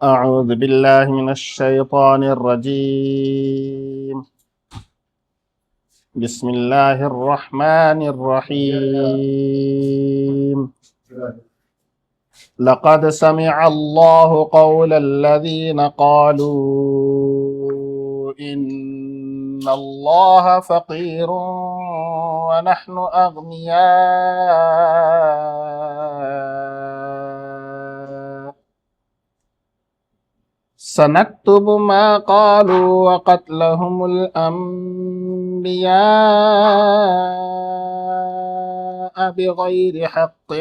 أعوذ بالله من الشيطان الرجيم. بسم الله الرحمن الرحيم. لقد سمع الله قول الذين قالوا إن الله فقير ونحن أغنياء سنكتب ما قالوا وقتلهم الأنبياء بغير حق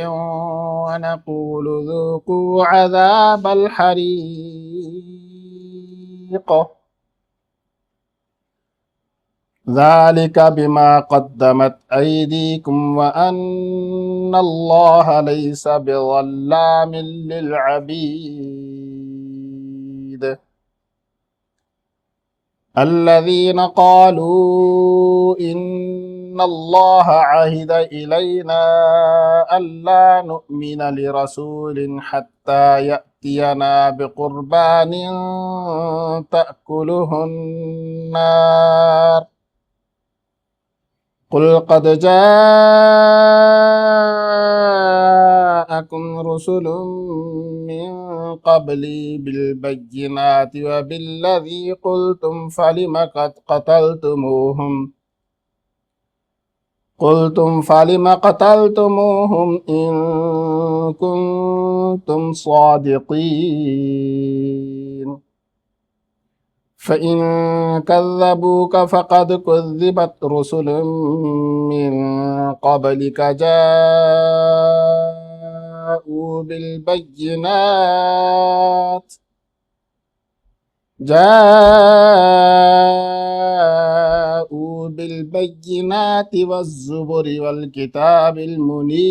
ونقول ذوقوا عذاب الحريق ذلك بما قدمت أيديكم وأن الله ليس بظلام للعبيد الذين قالوا إن الله عهد إلينا ألا نؤمن لرسول حتى يأتينا بقربان تأكله النار قل قد جاءكم رسل من قبلي بالبينات وبالذي قلتم فلم قتلتموهم إن كنتم صادقين فإن كذبوك فقد كذبت رسل من قبلك جاءوا بالبينات والزبر والكتاب المنير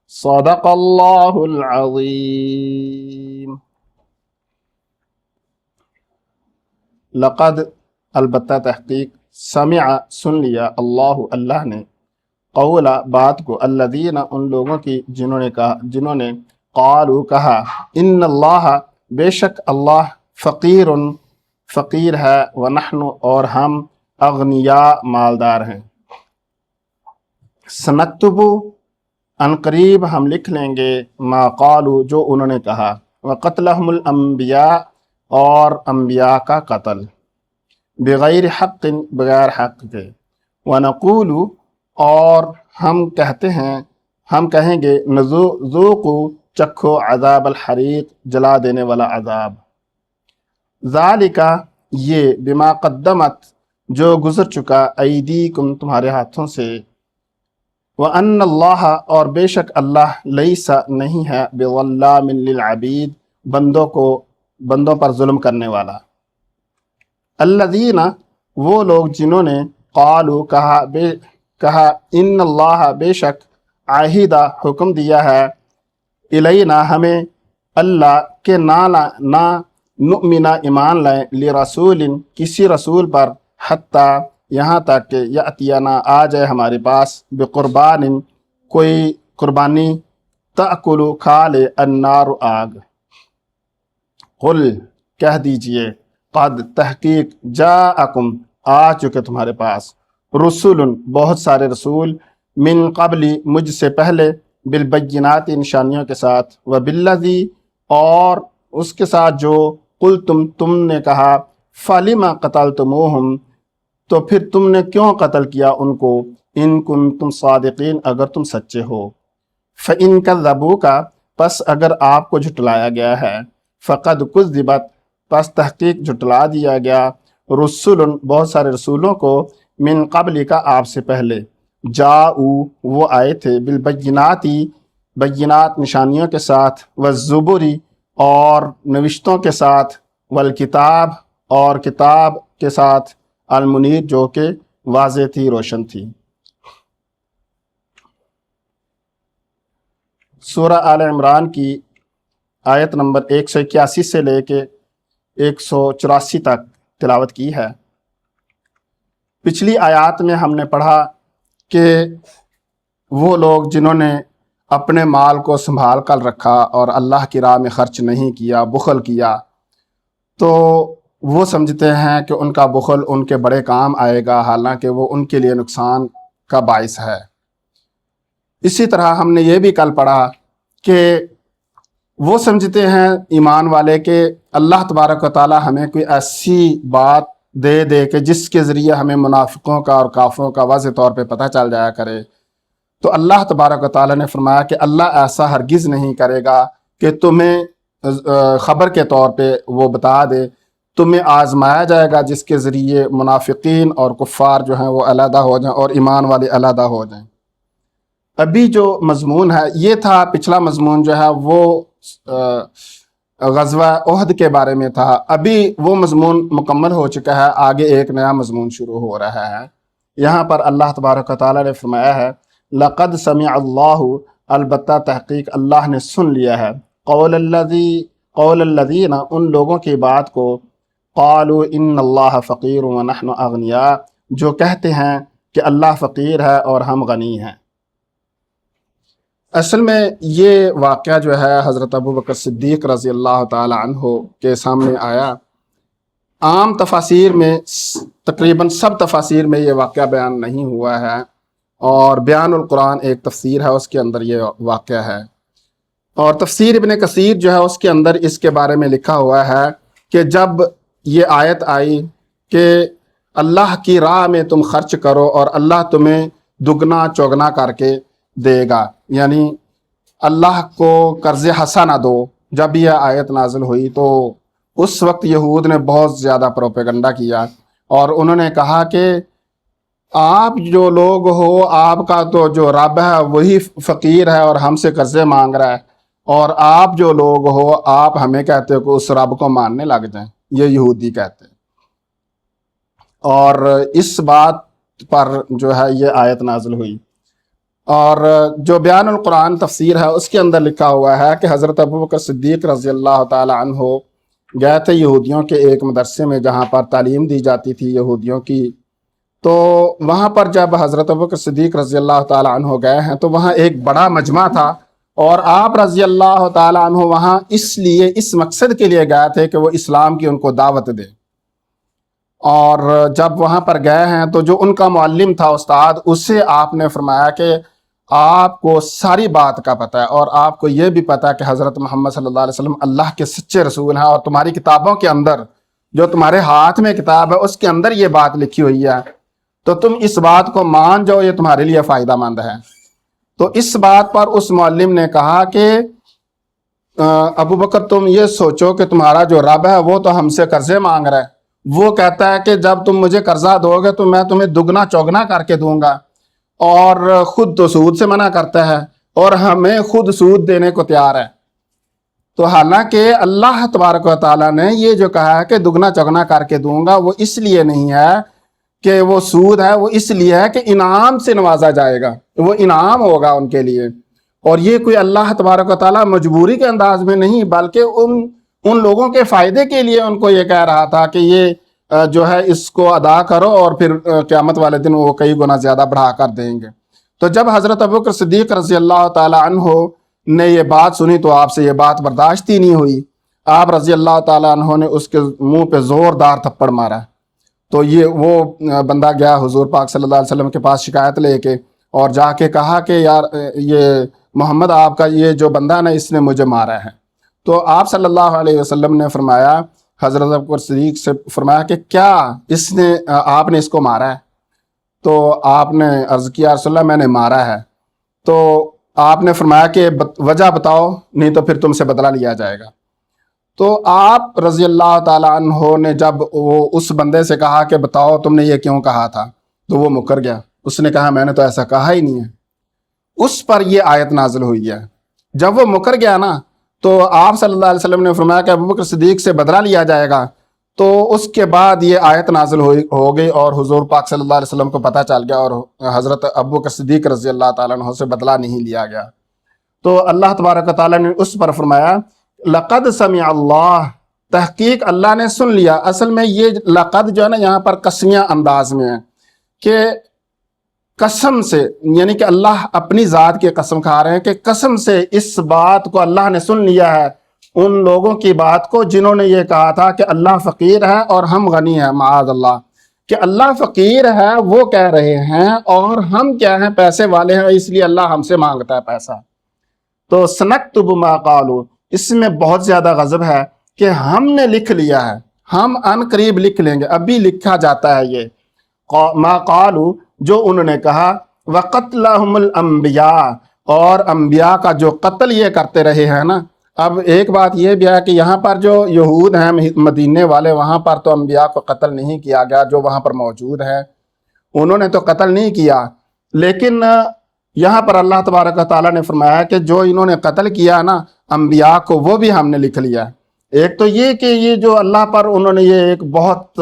صدق الله العظيم. لقد البتہ تحقیق سمع سن لیا اللہ نے قول بات کو الذین ان لوگوں کی جنہوں نے قالوا کہا ان اللہ بے شک اللہ فقیر ہے ونحن اور ہم اغنیاء مالدار ہیں سنکتب عنقریب ہم لکھ لیں گے ما قالوا جو انہوں نے کہا وقتلہم الانبیاء اور انبیاء کا قتل بغیر حق بغیر حق کے ونقول اور ہم کہیں گے ذوقوا چکھو عذاب الحریق جلا دینے والا عذاب ذالک یہ بما قدمت جو گزر چکا ایدیکم تمہارے ہاتھوں سے وَأَنَّ اللَّهَ اور بے شک اللہ لیس نہیں ہے بظلام للعبید بندوں پر ظلم کرنے والا الذین وہ لوگ جنہوں نے قالوا کہا ان اللہ بے شک عاہدہ حکم دیا ہے الینا ہمیں اللہ کے نہ نؤمن ایمان لائیں لرسول کسی رسول پر حتی یہاں تک کہ یأتینا آ جائے ہمارے پاس بقربان کوئی قربانی تأکل کھا لے النار آگ قل کہہ دیجئے قد تحقیق جاءکم آ چکے تمہارے پاس رسول بہت سارے رسول من قبلی مجھ سے پہلے بالبینات نشانیوں کے ساتھ وبالذی اور اس کے ساتھ جو تم نے کہا فلم قتلتموہم تو پھر تم نے کیوں قتل کیا ان کو ان کنتم صادقین اگر تم سچے ہو فإن کذبوک پس اگر آپ کو جھٹلایا گیا ہے فقد کذبت پس تحقیق جھٹلا دیا گیا رسول بہت سارے رسولوں کو من قبل کا آپ سے پہلے جاؤ وہ آئے تھے بینات نشانیوں کے ساتھ والزبری اور نوشتوں کے ساتھ والکتاب اور کتاب کے ساتھ المنیر جو کہ واضح تھی روشن تھی سورہ آل عمران کی آیت نمبر 181 سے لے کے 184 تک تلاوت کی ہے پچھلی آیات میں ہم نے پڑھا کہ وہ لوگ جنہوں نے اپنے مال کو سنبھال کر رکھا اور اللہ کی راہ میں خرچ نہیں کیا، بخل کیا، تو وہ سمجھتے ہیں کہ ان کا بخل ان کے بڑے کام آئے گا، حالانکہ وہ ان کے لیے نقصان کا باعث ہے۔ اسی طرح ہم نے یہ بھی کل پڑھا کہ وہ سمجھتے ہیں ایمان والے کہ اللہ تبارک و تعالی ہمیں کوئی ایسی بات دے دے کہ جس کے ذریعے ہمیں منافقوں کا اور کافروں کا واضح طور پہ پتہ چل جایا کرے۔ تو اللہ تبارک و تعالی نے فرمایا کہ اللہ ایسا ہرگز نہیں کرے گا کہ تمہیں خبر کے طور پہ وہ بتا دے، تمہیں آزمایا جائے گا جس کے ذریعے منافقین اور کفار جو ہیں وہ علیحدہ ہو جائیں اور ایمان والے علیحدہ ہو جائیں۔ ابھی جو مضمون ہے یہ تھا، پچھلا مضمون جو ہے وہ غزوہ احد کے بارے میں تھا، ابھی وہ مضمون مکمل ہو چکا ہے، آگے ایک نیا مضمون شروع ہو رہا ہے۔ یہاں پر اللہ تبارک و تعالی نے فرمایا ہے لقد سمع اللہ، البتہ تحقیق اللہ نے سن لیا ہے، قول الذین، ان لوگوں کی بات کو، قالوا ان اللہ فقیر ونحن اغنیاء، جو کہتے ہیں کہ اللہ فقیر ہے اور ہم غنی ہیں۔ اصل میں یہ واقعہ جو ہے حضرت ابوبکر صدیق رضی اللہ تعالی عنہ کے سامنے آیا۔ عام تفاسیر میں، تقریباً سب تفاسیر میں یہ واقعہ بیان نہیں ہوا ہے، اور بیان القرآن ایک تفسیر ہے، اس کے اندر یہ واقعہ ہے، اور تفسیر ابن کثیر جو ہے اس کے اندر اس کے بارے میں لکھا ہوا ہے کہ جب یہ آیت آئی کہ اللہ کی راہ میں تم خرچ کرو اور اللہ تمہیں دگنا چوگنا کر کے دے گا، یعنی اللہ کو قرض حسنہ دو، جب یہ آیت نازل ہوئی تو اس وقت یہود نے بہت زیادہ پروپیگنڈا کیا، اور انہوں نے کہا کہ آپ جو لوگ ہو، آپ کا تو جو رب ہے وہی فقیر ہے اور ہم سے قرضے مانگ رہا ہے، اور آپ جو لوگ ہو آپ ہمیں کہتے ہو کہ اس رب کو ماننے لگ جائیں، یہ یہودی کہتے ہیں۔ اور اس بات پر جو ہے یہ آیت نازل ہوئی، اور جو بیان القرآن تفسیر ہے اس کے اندر لکھا ہوا ہے کہ حضرت ابوبکر صدیق رضی اللہ تعالی عنہ گئے تھے یہودیوں کے ایک مدرسے میں جہاں پر تعلیم دی جاتی تھی یہودیوں کی، تو وہاں پر جب حضرت ابوبکر صدیق رضی اللہ تعالی عنہ گئے ہیں تو وہاں ایک بڑا مجمع تھا، اور آپ رضی اللہ تعالی عنہ وہاں اس مقصد کے لیے گئے تھے کہ وہ اسلام کی ان کو دعوت دے۔ اور جب وہاں پر گئے ہیں تو جو ان کا معلم تھا، استاد، اس سے آپ نے فرمایا کہ آپ کو ساری بات کا پتہ ہے، اور آپ کو یہ بھی پتہ ہے کہ حضرت محمد صلی اللہ علیہ وسلم اللہ کے سچے رسول ہیں، اور تمہاری کتابوں کے اندر، جو تمہارے ہاتھ میں کتاب ہے اس کے اندر یہ بات لکھی ہوئی ہے، تو تم اس بات کو مان جاؤ، یہ تمہارے لیے فائدہ مند ہے۔ تو اس بات پر اس معلم نے کہا کہ ابو بکر تم یہ سوچو کہ تمہارا جو رب ہے وہ تو ہم سے قرضے مانگ رہا ہے، وہ کہتا ہے کہ جب تم مجھے قرضہ دو گے تو میں تمہیں دگنا چوگنا کر کے دوں گا، اور خود تو سود سے منع کرتا ہے اور ہمیں خود سود دینے کو تیار ہے۔ تو حالانکہ اللہ تبارک و تعالیٰ نے یہ جو کہا ہے کہ دگنا چوگنا کر کے دوں گا، وہ اس لیے نہیں ہے کہ وہ سود ہے، وہ اس لیے ہے کہ انعام سے نوازا جائے گا، وہ انعام ہوگا ان کے لیے، اور یہ کوئی اللہ تبارک و تعالیٰ مجبوری کے انداز میں نہیں، بلکہ ان لوگوں کے فائدے کے لیے ان کو یہ کہہ رہا تھا کہ یہ جو ہے اس کو ادا کرو، اور پھر قیامت والے دن وہ کئی گنا زیادہ بڑھا کر دیں گے۔ تو جب حضرت ابوبکر صدیق رضی اللہ تعالی عنہ نے یہ بات سنی تو آپ سے یہ بات برداشت ہی نہیں ہوئی، آپ رضی اللہ تعالی عنہ نے اس کے منہ پہ زوردار تھپڑ مارا۔ تو وہ بندہ گیا حضور پاک صلی اللہ علیہ وسلم کے پاس شکایت لے کے، اور جا کے کہا کہ یار یہ محمد آپ کا یہ جو بندہ نا اس نے مجھے مارا ہے۔ تو آپ صلی اللہ علیہ وسلم نے فرمایا، حضرت ابوبکر صدیق سے فرمایا کہ کیا آپ نے اس کو مارا ہے؟ تو آپ نے عرض کیا رسول اللہ میں نے مارا ہے۔ تو آپ نے فرمایا کہ وجہ بتاؤ، نہیں تو پھر تم سے بدلہ لیا جائے گا۔ تو آپ رضی اللہ تعالیٰ عنہ نے جب وہ اس بندے سے کہا کہ بتاؤ تم نے یہ کیوں کہا تھا، تو وہ مکر گیا، اس نے کہا میں نے تو ایسا کہا ہی نہیں ہے۔ اس پر یہ آیت نازل ہوئی ہے۔ جب وہ مکر گیا نا تو آپ صلی اللہ علیہ وسلم نے فرمایا کہ ابوبکر صدیق سے بدلہ لیا جائے گا، تو اس کے بعد یہ آیت نازل ہو گئی، اور حضور پاک صلی اللہ علیہ وسلم کو پتہ چل گیا، اور حضرت ابوبکر صدیق رضی اللہ تعالیٰ عنہ سے بدلہ نہیں لیا گیا۔ تو اللہ تبارک و تعالیٰ نے اس پر فرمایا لقد سمع اللہ، تحقیق اللہ نے سن لیا۔ اصل میں یہ لقد جو ہے نا یہاں پر قسمیہ انداز میں ہے کہ قسم سے، یعنی کہ اللہ اپنی ذات کی قسم کھا رہے ہیں کہ قسم سے اس بات کو اللہ نے سن لیا ہے، ان لوگوں کی بات کو جنہوں نے یہ کہا تھا کہ اللہ فقیر ہے اور ہم غنی ہیں، معاذ اللہ، کہ اللہ فقیر ہے وہ کہہ رہے ہیں اور ہم کیا ہیں، پیسے والے ہیں، اس لیے اللہ ہم سے مانگتا ہے پیسہ۔ تو سنکتب ما قالوا، اس میں بہت زیادہ غضب ہے کہ ہم نے لکھ لیا ہے، ہم ان قریب لکھ لیں گے، ابھی لکھا جاتا ہے یہ ما قالوا، جو انہوں نے کہا، وقتلہم الانبیاء، اور انبیاء کا جو قتل یہ کرتے رہے ہیں نا۔ اب ایک بات یہ بھی ہے کہ یہاں پر جو یہود ہیں مدینے والے، وہاں پر تو انبیاء کو قتل نہیں کیا گیا، جو وہاں پر موجود ہیں انہوں نے تو قتل نہیں کیا، لیکن یہاں پر اللہ تبارک و تعالیٰ نے فرمایا کہ جو انہوں نے قتل کیا نا انبیاء کو، وہ بھی ہم نے لکھ لیا۔ ایک تو یہ کہ یہ جو اللہ پر انہوں نے یہ ایک بہت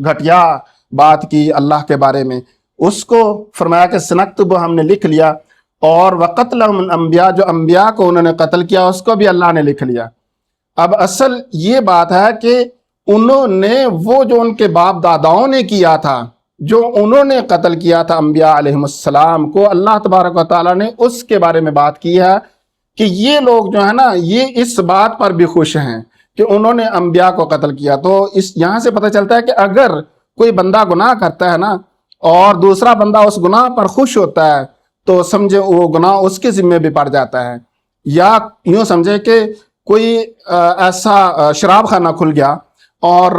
گھٹیا بات کی اللہ کے بارے میں، اس کو فرمایا کہ سنکتب، ہم نے لکھ لیا، اور وقتلہم الانبیاء، جو انبیاء کو انہوں نے قتل کیا اس کو بھی اللہ نے لکھ لیا۔ اب اصل یہ بات ہے کہ انہوں نے وہ جو ان کے باپ داداؤں نے کیا تھا، جو انہوں نے قتل کیا تھا انبیاء علیہ السلام کو، اللہ تبارک و تعالیٰ نے اس کے بارے میں بات کی ہے کہ یہ لوگ جو ہے نا یہ اس بات پر بھی خوش ہیں کہ انہوں نے انبیاء کو قتل کیا۔ تو یہاں سے پتہ چلتا ہے کہ اگر کوئی بندہ گناہ کرتا ہے نا اور دوسرا بندہ اس گناہ پر خوش ہوتا ہے تو سمجھے وہ گناہ اس کے ذمہ بھی پڑ جاتا ہے۔ یا یوں سمجھے کہ کوئی ایسا شراب خانہ کھل گیا اور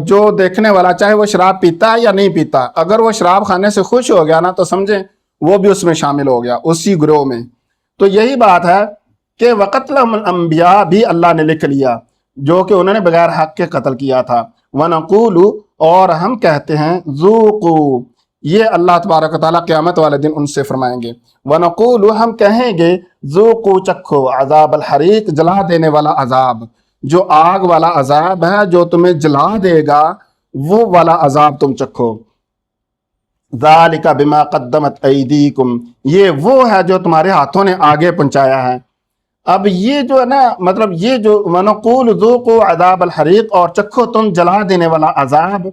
جو دیکھنے والا چاہے وہ شراب پیتا ہے یا نہیں پیتا، اگر وہ شراب خانے سے خوش ہو گیا نا تو سمجھیں وہ بھی اس میں شامل ہو گیا، اسی گروہ میں۔ تو یہی بات ہے کہ وقتلہم الانبیاء بھی اللہ نے لکھ لیا، جو کہ انہوں نے بغیر حق کے قتل کیا تھا۔ وَنَقُولُ، اور ہم کہتے ہیں، ذُوقُوا، یہ اللہ تبارک و تعالیٰ قیامت والے دن ان سے فرمائیں گے، وَنَقُولُ، ہم کہیں گے، ذُوقُوا، چکھو، عذاب الحریق، جلا دینے والا عذاب، جو آگ والا عذاب ہے جو تمہیں جلا دے گا، وہ والا عذاب تم چکھو۔ ذَلِكَ بِمَا قَدَّمَتْ أَيْدِيكُمْ، یہ وہ ہے جو تمہارے ہاتھوں نے آگے پہنچایا ہے۔ اب یہ جو ہے نا مطلب یہ جو وَنَقُولُ ذُوقُوا عذاب الحریق، اور چکھو تم جلا دینے والا عذاب،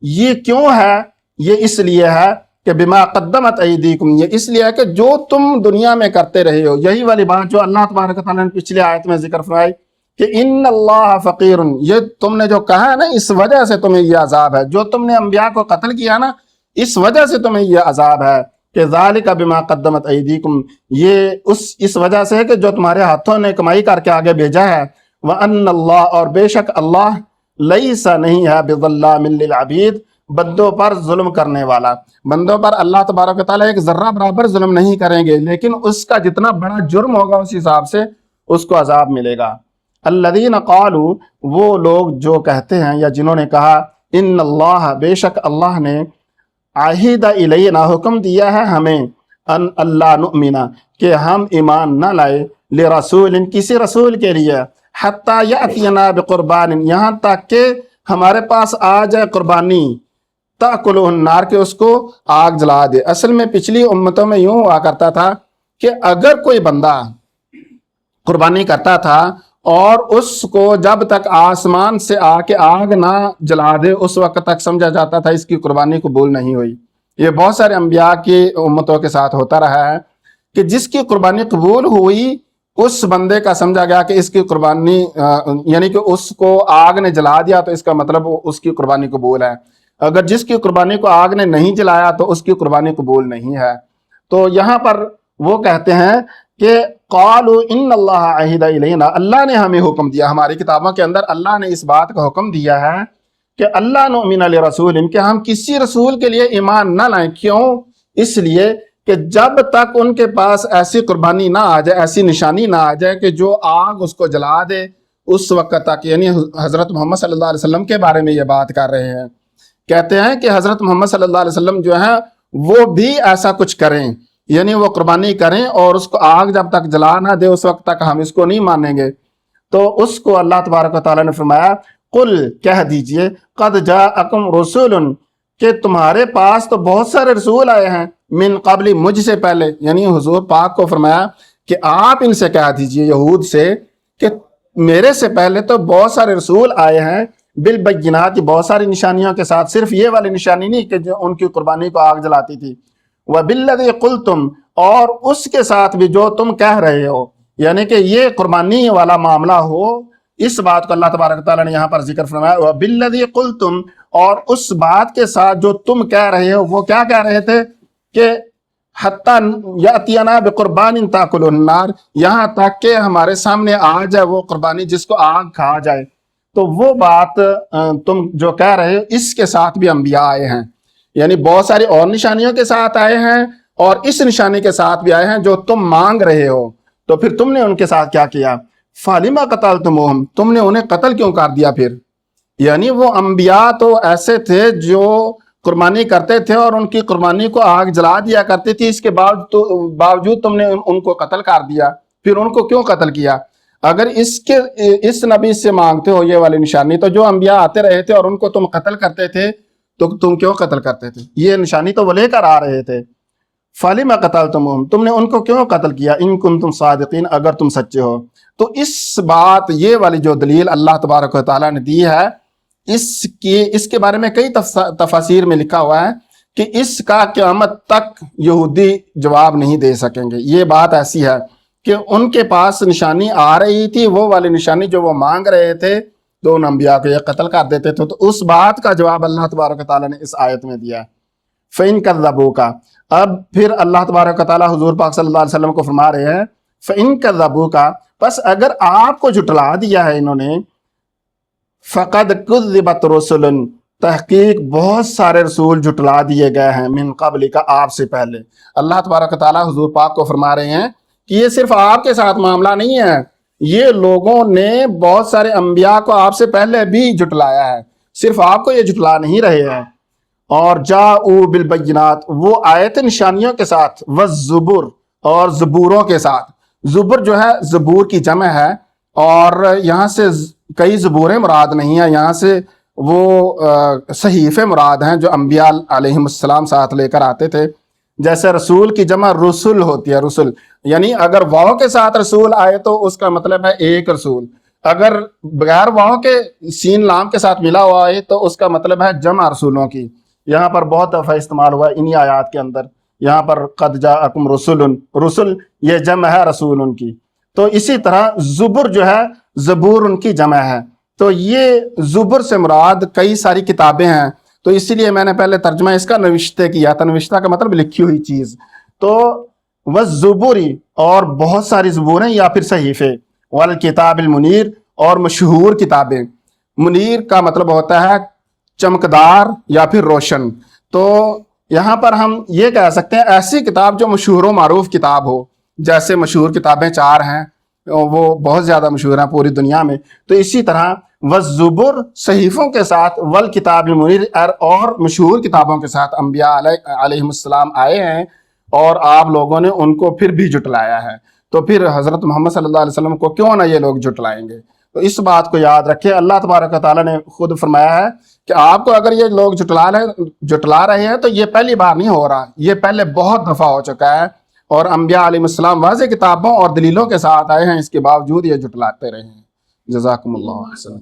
یہ کیوں ہے؟ یہ اس لیے ہے کہ بما قدمت ایدیکم، یہ اس لیے ہے کہ جو تم دنیا میں کرتے رہے ہو، یہی والی بات جو اللہ تبارک و تعالیٰ نے پچھلے آیت میں ذکر فرمائی کہ ان اللہ فقیر، یہ تم نے جو کہا ہے نا اس وجہ سے تمہیں یہ عذاب ہے، جو تم نے انبیاء کو قتل کیا نا اس وجہ سے تمہیں یہ عذاب ہے، کہ ذالک بما قدمت ایدیکم، یہ اس وجہ سے ہے کہ جو تمہارے ہاتھوں نے کمائی کر کے آگے بھیجا ہے۔ وَأَنَّ اللَّهَ، اور بے شک اللہ، لیس نہیں ہے بظلام للعبید، بندوں پر ظلم کرنے والا، بندوں پر اللہ تبارک و تعالیٰ ایک ذرہ برابر ظلم نہیں کریں گے، لیکن اس کا جتنا بڑا جرم ہوگا اس حساب سے اس کو عذاب ملے گا۔ الذین قالوا، وہ لوگ جو کہتے ہیں یا جنہوں نے کہا، ان اللہ، بے شک اللہ نے، عہد الینا، حکم دیا ہے ہمیں، ان اللہ نؤمن، کہ ہم ایمان نہ لائے، لرسول، کسی رسول کے لیے، حتی یأتینا بقربان، یہاں تک کہ ہمارے پاس آ جائے قربانی، تأکلہ النار، کے اس کو آگ جلا دے۔ اصل میں پچھلی امتوں میں یوں ہوا کرتا تھا کہ اگر کوئی بندہ قربانی کرتا تھا اور اس کو جب تک آسمان سے آ کے آگ نہ جلا دے اس وقت تک سمجھا جاتا تھا اس کی قربانی قبول نہیں ہوئی۔ یہ بہت سارے انبیاء کی امتوں کے ساتھ ہوتا رہا ہے کہ جس کی قربانی قبول ہوئی اس بندے کا سمجھا گیا کہ اس کی قربانی یعنی کہ اس کو آگ نے جلا دیا تو اس کا مطلب اس کی قربانی قبول ہے، اگر جس کی قربانی کو آگ نے نہیں جلایا تو اس کی قربانی قبول نہیں ہے۔ تو یہاں پر وہ کہتے ہیں کہ قالوا ان اللہ عہد الینا، اللہ نے ہمیں حکم دیا، ہماری کتابوں کے اندر اللہ نے اس بات کا حکم دیا ہے کہ اللہ نؤمن لرسول، کہ ہم کسی رسول کے لیے ایمان نہ لائیں۔ کیوں؟ اس لیے کہ جب تک ان کے پاس ایسی قربانی نہ آ جائے، ایسی نشانی نہ آ جائے کہ جو آگ اس کو جلا دے، اس وقت تک، یعنی حضرت محمد صلی اللہ علیہ وسلم کے بارے میں یہ بات کر رہے ہیں، کہتے ہیں کہ حضرت محمد صلی اللہ علیہ وسلم جو ہیں وہ بھی ایسا کچھ کریں، یعنی وہ قربانی کریں اور اس کو آگ جب تک جلا نہ دے اس وقت تک ہم اس کو نہیں مانیں گے۔ تو اس کو اللہ تبارک و تعالیٰ نے فرمایا، قل، کہہ دیجئے، قد جاءکم رسول، کہ تمہارے پاس تو بہت سارے رسول آئے ہیں، من قبل، مجھ سے پہلے، یعنی حضور پاک کو فرمایا کہ آپ ان سے کہہ دیجئے، یہود سے، کہ میرے سے پہلے تو بہت سارے رسول آئے ہیں، بالبینات، بہت ساری نشانیوں کے ساتھ، صرف یہ والی نشانی نہیں کہ جو ان کی قربانی کو آگ جلاتی تھی، وَبِالَّذِي قُلْتُمْ اور اس کے ساتھ بھی جو تم کہہ رہے ہو، یعنی کہ یہ قربانی والا معاملہ ہو، اس بات کو اللہ تبارک تعالیٰ نے یہاں پر ذکر فرمایا وَبِالَّذِي قُلْتُمْ اور اس بات کے ساتھ جو تم کہہ رہے ہو۔ وہ کیا کہہ رہے تھے کہ حتیٰ یأتینٰا بقربان تاکلہ النار، یہاں تک کہ ہمارے سامنے آ جائے وہ قربانی جس کو آگ کھا جائے۔ تو وہ بات تم جو کہہ رہے ہو اس کے ساتھ بھی انبیاء آئے ہیں، یعنی بہت ساری اور نشانیوں کے ساتھ آئے ہیں اور اس نشانی کے ساتھ بھی آئے ہیں جو تم مانگ رہے ہو۔ تو پھر تم نے ان کے ساتھ کیا کیا؟ فَلِمَ قَتَلْتُمُوهُمْ تم نے انہیں قتل کیوں کر دیا پھر؟ یعنی وہ انبیاء تو ایسے تھے جو قربانی کرتے تھے اور ان کی قربانی کو آگ جلا دیا کرتی تھی، اس کے باوجود تم نے ان کو قتل کر دیا، پھر ان کو کیوں قتل کیا؟ اگر اس نبی سے مانگتے ہو یہ والی نشانی، تو جو انبیاء آتے رہے تھے اور ان کو تم قتل کرتے تھے تو تم کیوں قتل کرتے تھے؟ یہ نشانی تو وہ لے کر آ رہے تھے۔ فَلِمَ قَتَلْتُمُوهُمْ تم نے ان کو کیوں قتل کیا؟ ان کنتم صادقین اگر تم سچے ہو۔ تو اس بات یہ والی جو دلیل اللہ تبارک و تعالیٰ نے دی ہے، اس کے بارے میں کئی تفاسیر میں لکھا ہوا ہے کہ اس کا قیامت تک یہودی جواب نہیں دے سکیں گے۔ یہ بات ایسی ہے کہ ان کے پاس نشانی آ رہی تھی، وہ والی نشانی جو وہ مانگ رہے تھے، تو ان انبیاء کو یہ قتل کر دیتے تھے۔ تو اس بات کا جواب اللہ تبارک و تعالیٰ نے اس آیت میں دیا۔ فَإِن كَذَّبُوكَ اب پھر اللہ تبارک و تعالیٰ حضور پاک صلی اللہ علیہ وسلم کو فرما رہے ہیں فَإِن كَذَّبُوكَ پس اگر آپ کو جھٹلا دیا ہے انہوں نے، فَقَدْ كُذِّبَتْ رُسُلٌ تحقیق بہت سارے رسول جھٹلا دیے گئے ہیں، من قبل کا آپ سے پہلے۔ اللہ تبارک و تعالیٰ حضور پاک کو فرما رہے ہیں کہ یہ صرف آپ کے ساتھ معاملہ نہیں ہے، یہ لوگوں نے بہت سارے انبیاء کو آپ سے پہلے بھی جھٹلایا ہے، صرف آپ کو یہ جھٹلا نہیں رہے ہیں۔ اور جاءوا بالبینات وہ آئے تھے نشانیوں کے ساتھ، والزبر اور زبوروں کے ساتھ۔ زبر جو ہے زبور کی جمع ہے، اور یہاں سے کئی زبوریں مراد نہیں ہیں، یہاں سے وہ صحیفے مراد ہیں جو انبیاء علیہم السلام ساتھ لے کر آتے تھے۔ جیسے رسول کی جمع رسل ہوتی ہے، رسل یعنی اگر واو کے ساتھ رسول آئے تو اس کا مطلب ہے ایک رسول، اگر بغیر واو کے سین لام کے ساتھ ملا ہوا ہے تو اس کا مطلب ہے جمع رسولوں کی۔ یہاں پر بہت دفعہ استعمال ہوا ہے انہی آیات کے اندر، یہاں پر قد جاءکم رسل، رسل یہ جمع ہے رسول ان کی۔ تو اسی طرح زبر جو ہے زبور ان کی جمع ہے۔ تو یہ زبر سے مراد کئی ساری کتابیں ہیں، تو اسی لیے میں نے پہلے ترجمہ اس کا نوشتے کیا تھا، نوشتہ کا مطلب لکھی ہوئی چیز۔ تو والزبری اور بہت ساری زبوریں یا پھر صحیفے، والکتاب المنیر اور مشہور کتابیں۔ منیر کا مطلب ہوتا ہے چمکدار یا پھر روشن۔ تو یہاں پر ہم یہ کہہ سکتے ہیں ایسی کتاب جو مشہور و معروف کتاب ہو، جیسے مشہور کتابیں 4 ہیں، وہ بہت زیادہ مشہور ہیں پوری دنیا میں۔ تو اسی طرح والزبر صحیفوں کے ساتھ، والکتاب المنیر اور مشہور کتابوں کے ساتھ انبیاء علیہم السلام آئے ہیں، اور آپ لوگوں نے ان کو پھر بھی جھٹلایا ہے۔ تو پھر حضرت محمد صلی اللہ علیہ وسلم کو کیوں نہ یہ لوگ جھٹلائیں گے؟ تو اس بات کو یاد رکھیں، اللہ تبارک و تعالیٰ نے خود فرمایا ہے کہ آپ کو اگر یہ لوگ جھٹلا رہے ہیں تو یہ پہلی بار نہیں ہو رہا، یہ پہلے بہت دفعہ ہو چکا ہے، اور انبیاء علیہ السلام واضح کتابوں اور دلیلوں کے ساتھ آئے ہیں، اس کے باوجود یہ جھٹلاتے رہے ہیں۔ جزاکم اللہ خیر۔